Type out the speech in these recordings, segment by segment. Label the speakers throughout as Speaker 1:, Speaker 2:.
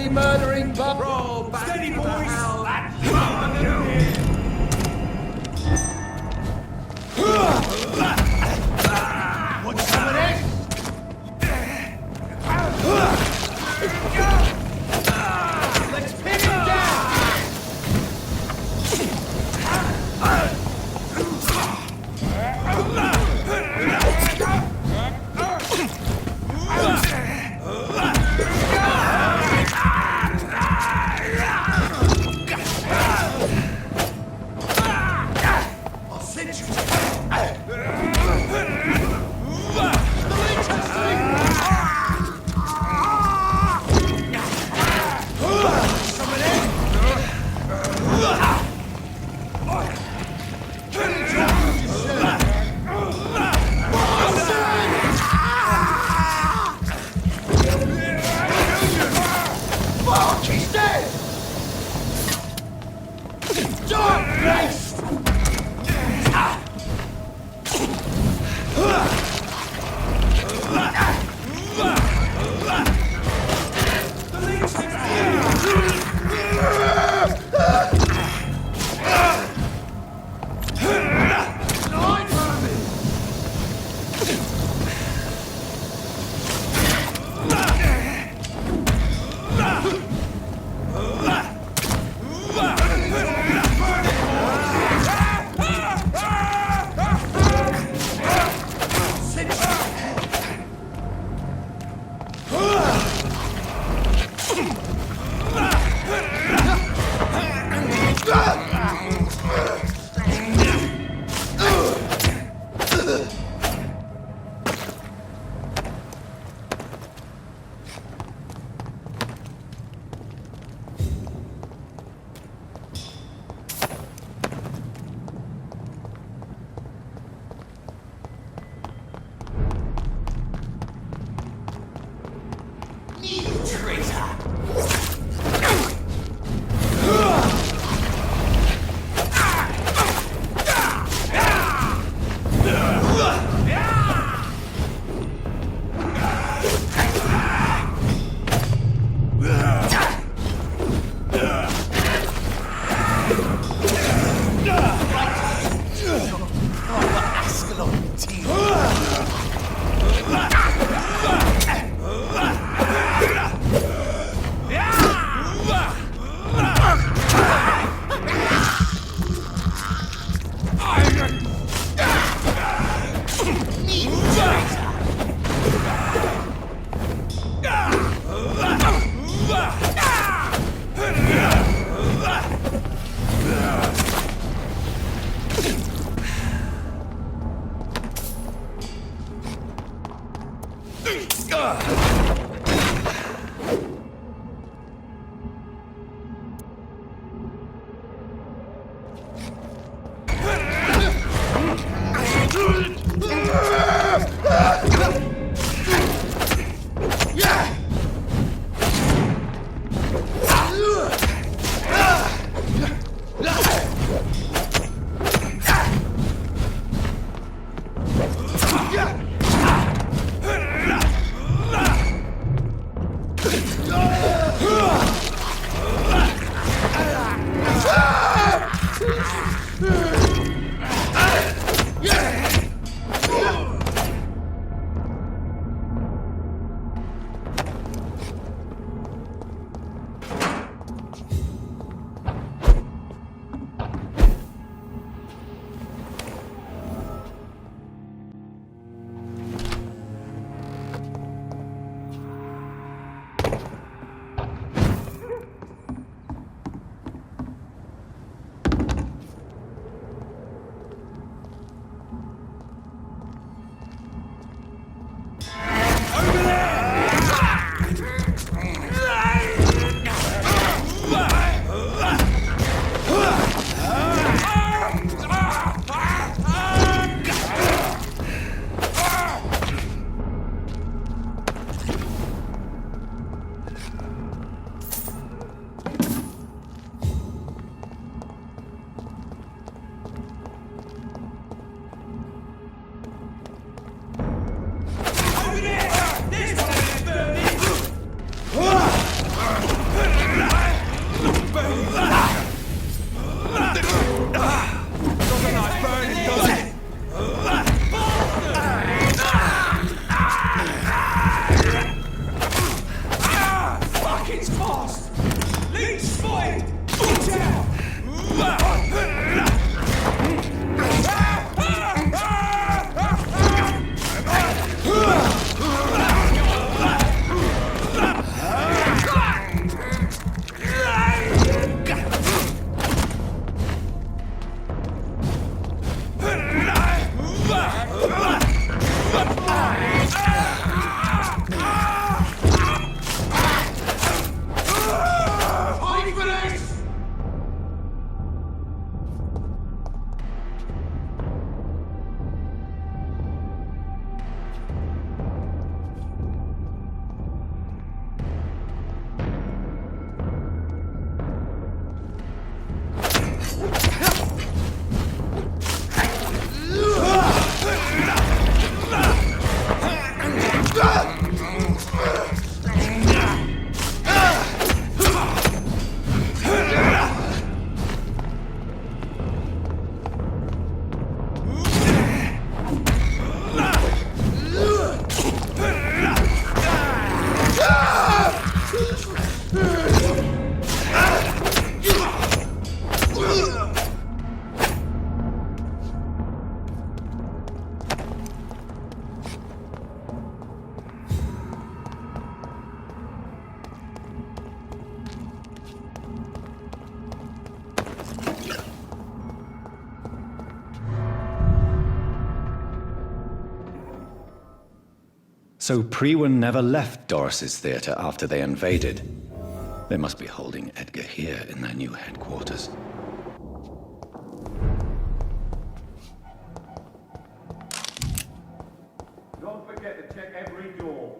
Speaker 1: bloody murdering bub.
Speaker 2: Roll back.
Speaker 3: Steady,
Speaker 2: to the
Speaker 3: boys.
Speaker 2: house.
Speaker 3: Want some of this? Let's pin him down! I'll send you Fight for this!
Speaker 1: So Priwen never left Doris's theatre after they invaded. They must be holding Edgar here in their new headquarters.
Speaker 2: Don't forget to check every door.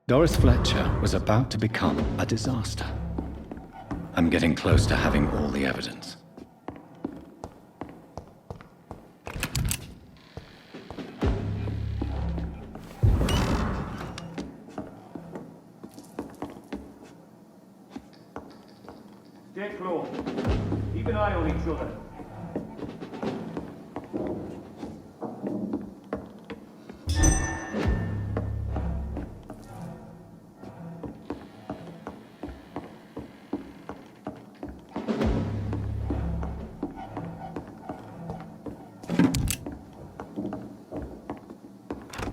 Speaker 1: Doris Fletcher was about to become a disaster. I'm getting close to having all the evidence.
Speaker 2: Stay close. Keep an eye on each other.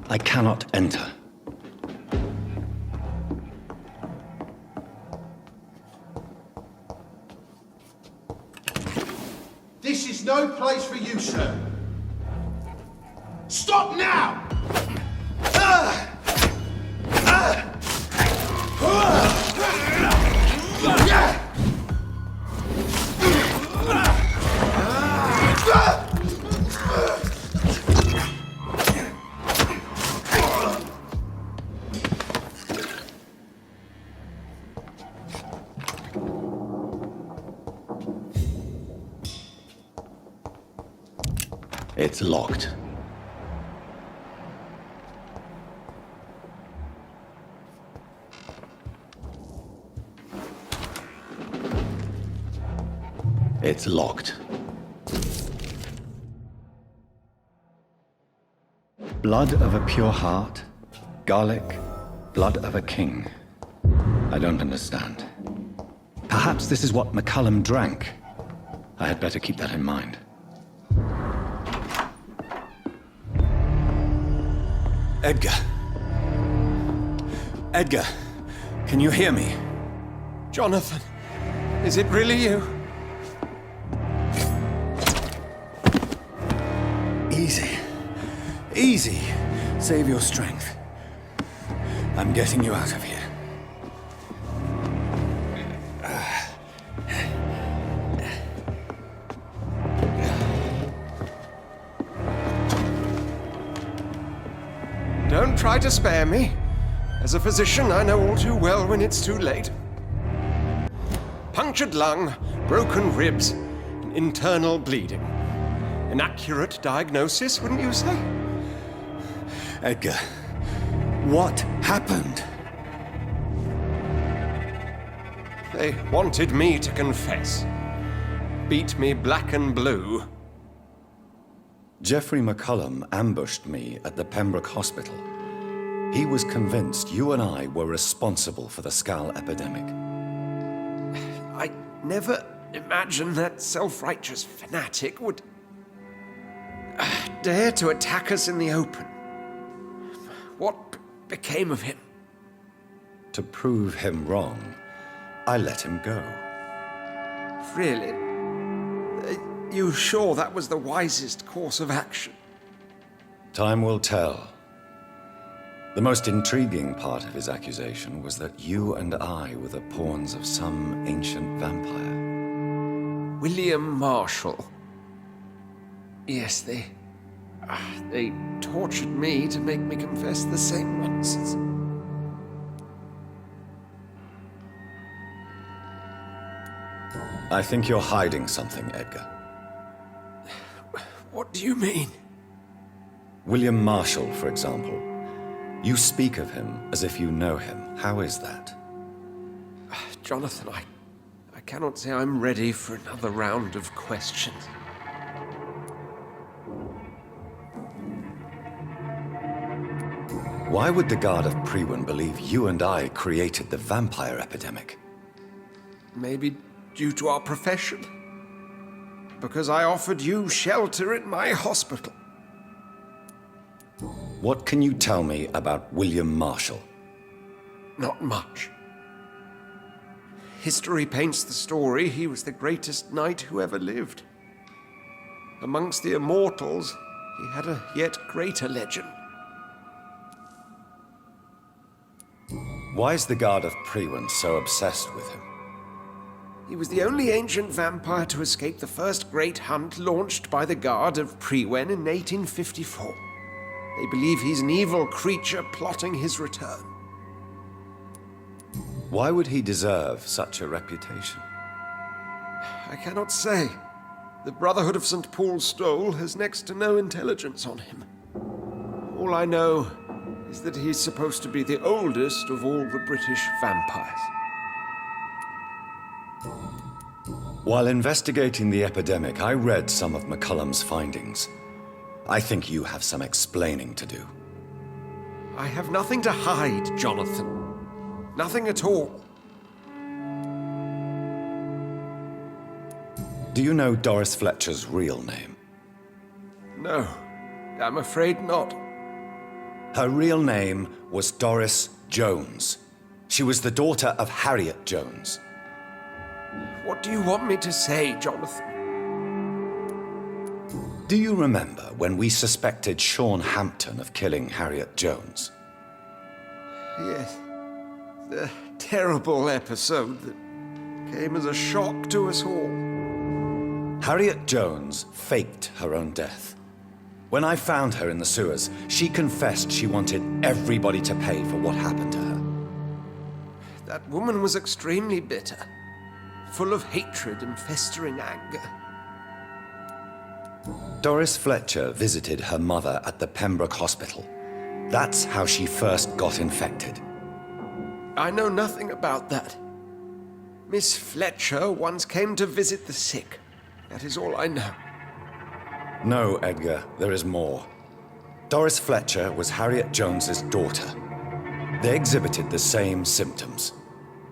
Speaker 1: I cannot enter.
Speaker 3: This is not no place for you, sir. Stop now!
Speaker 1: It's locked. It's locked. Blood of a pure heart, garlic, blood of a king. I don't understand. Perhaps this is what McCullum drank. I had better keep that in mind. Edgar. Edgar, can you hear me?
Speaker 4: Jonathan, is it really you?
Speaker 1: Easy. Easy. Save your strength. I'm getting you out of here.
Speaker 4: Don't try to spare me. As a physician, I know all too well when it's too late. Punctured lung, broken ribs, and internal bleeding. An accurate diagnosis, wouldn't you say?
Speaker 1: Edgar, what happened?
Speaker 4: They wanted me to confess. Beat me black and blue.
Speaker 1: Geoffrey McCullum ambushed me at the Pembroke Hospital. He was convinced you and I were responsible for the Skal epidemic.
Speaker 4: I never imagined that self-righteous fanatic would dare to attack us in the open. What became of him?
Speaker 1: To prove him wrong, I let him go.
Speaker 4: Really? Are you sure that was the wisest course of action?
Speaker 1: Time will tell. The most intriguing part of his accusation was that you and I were the pawns of some ancient vampire.
Speaker 4: William Marshall. Yes, they tortured me to make me confess the same nonsense.
Speaker 1: I think you're hiding something, Edgar.
Speaker 4: What do you mean?
Speaker 1: William Marshall, for example. You speak of him as if you know him. How is that?
Speaker 4: Jonathan, I cannot say I'm ready for another round of questions.
Speaker 1: Why would the Guard of Priwen believe you and I created the vampire epidemic?
Speaker 4: Maybe due to our profession. Because I offered you shelter in my hospital.
Speaker 1: What can you tell me about William Marshall?
Speaker 4: Not much. History paints the story he was the greatest knight who ever lived. Amongst the immortals, he had a yet greater legend.
Speaker 1: Why is the Guard of Priwen so obsessed with him?
Speaker 4: He was the only ancient vampire to escape the first great hunt launched by the Guard of Priwen in 1854. They believe he's an evil creature plotting his return.
Speaker 1: Why would he deserve such a reputation?
Speaker 4: I cannot say. The Brotherhood of St. Paul's Stole has next to no intelligence on him. All I know is that he's supposed to be the oldest of all the British vampires.
Speaker 1: While investigating the epidemic, I read some of McCullum's findings. I think you have some explaining to do.
Speaker 4: I have nothing to hide, Jonathan. Nothing at all.
Speaker 1: Do you know Doris Fletcher's real name?
Speaker 4: No, I'm afraid not.
Speaker 1: Her real name was Doris Jones. She was the daughter of Harriet Jones.
Speaker 4: What do you want me to say, Jonathan?
Speaker 1: Do you remember when we suspected Sean Hampton of killing Harriet Jones?
Speaker 4: Yes. The terrible episode that came as a shock to us all.
Speaker 1: Harriet Jones faked her own death. When I found her in the sewers, she confessed she wanted everybody to pay for what happened to her.
Speaker 4: That woman was extremely bitter, full of hatred and festering anger.
Speaker 1: Doris Fletcher visited her mother at the Pembroke Hospital. That's how she first got infected.
Speaker 4: I know nothing about that. Miss Fletcher once came to visit the sick. That is all I know.
Speaker 1: No, Edgar, there is more. Doris Fletcher was Harriet Jones's daughter. They exhibited the same symptoms: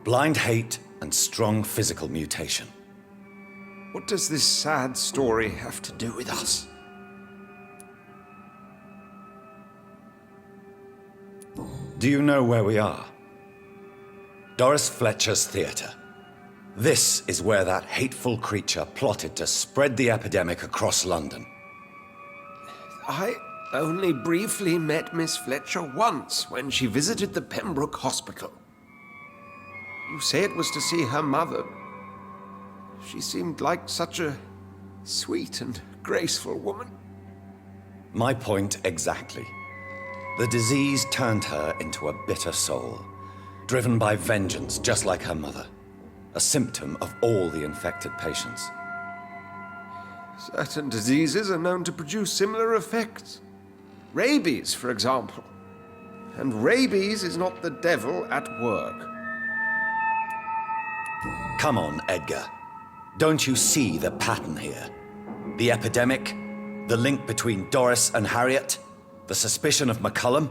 Speaker 1: blind hate and strong physical mutation.
Speaker 4: What does this sad story have to do with us?
Speaker 1: Do you know where we are? Doris Fletcher's theatre. This is where that hateful creature plotted to spread the epidemic across London.
Speaker 4: I only briefly met Miss Fletcher once when she visited the Pembroke Hospital. You say it was to see her mother. She seemed like such a sweet and graceful woman.
Speaker 1: My point exactly. The disease turned her into a bitter soul, driven by vengeance just like her mother. A symptom of all the infected patients.
Speaker 4: Certain diseases are known to produce similar effects. Rabies, for example. And rabies is not the devil at work.
Speaker 1: Come on, Edgar. Don't you see the pattern here? The epidemic, the link between Doris and Harriet, the suspicion of McCullum?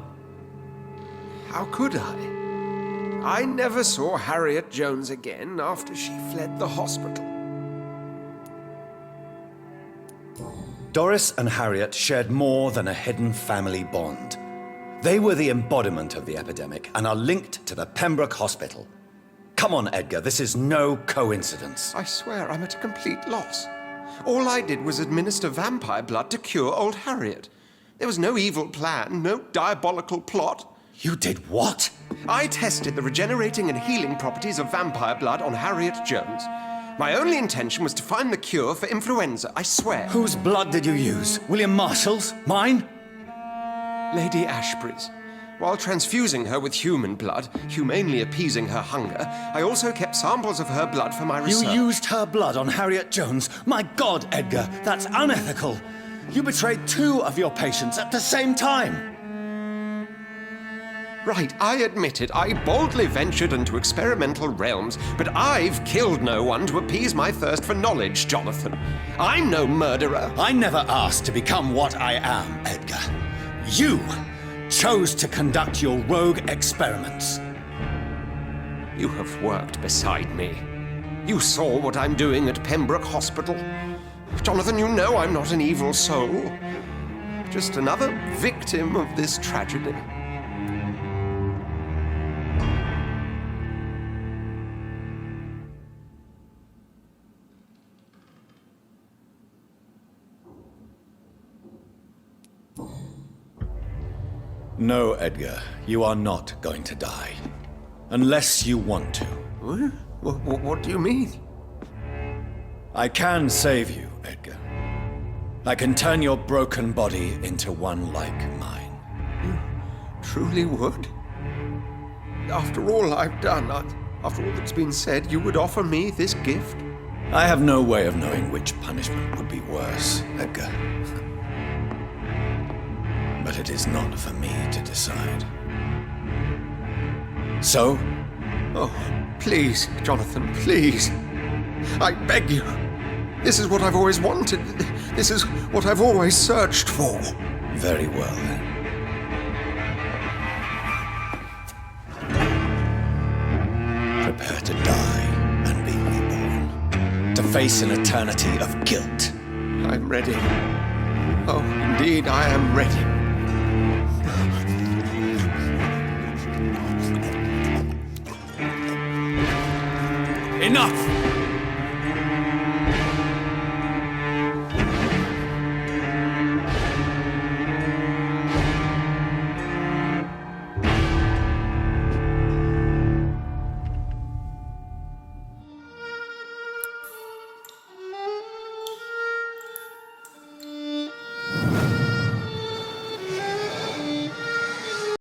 Speaker 4: How could I? I never saw Harriet Jones again after she fled the hospital.
Speaker 1: Doris and Harriet shared more than a hidden family bond. They were the embodiment of the epidemic and are linked to the Pembroke Hospital. Come on, Edgar, this is no coincidence.
Speaker 4: I swear I'm at a complete loss. All I did was administer vampire blood to cure old Harriet. There was no evil plan, no diabolical plot.
Speaker 1: You did what?
Speaker 4: I tested the regenerating and healing properties of vampire blood on Harriet Jones. My only intention was to find the cure for influenza, I swear.
Speaker 1: Whose blood did you use? William Marshall's? Mine?
Speaker 4: Lady Ashbury's. While transfusing her with human blood, humanely appeasing her hunger, I also kept samples of her blood for my research.
Speaker 1: You used her blood on Harriet Jones? My God, Edgar, that's unethical. You betrayed 2 of your patients at the same time.
Speaker 4: Right, I admit it. I boldly ventured into experimental realms, but I've killed no one to appease my thirst for knowledge, Jonathan. I'm no murderer.
Speaker 1: I never asked to become what I am, Edgar. You chose to conduct your rogue experiments.
Speaker 4: You have worked beside me. You saw what I'm doing at Pembroke Hospital. Jonathan, you know I'm not an evil soul. Just another victim of this tragedy.
Speaker 1: No, Edgar, you are not going to die. Unless you want to.
Speaker 4: What do you mean?
Speaker 1: I can save you, Edgar. I can turn your broken body into one like mine.
Speaker 4: You truly would? After all I've done, after all that's been said, you would offer me this gift?
Speaker 1: I have no way of knowing which punishment would be worse, Edgar. But it is not for me to decide. So?
Speaker 4: Oh, please, Jonathan, please. I beg you. This is what I've always wanted. This is what I've always searched for.
Speaker 1: Very well, then. Prepare to die and be reborn. To face an eternity of guilt.
Speaker 4: I'm ready. Oh, indeed, I am ready.
Speaker 1: Enough!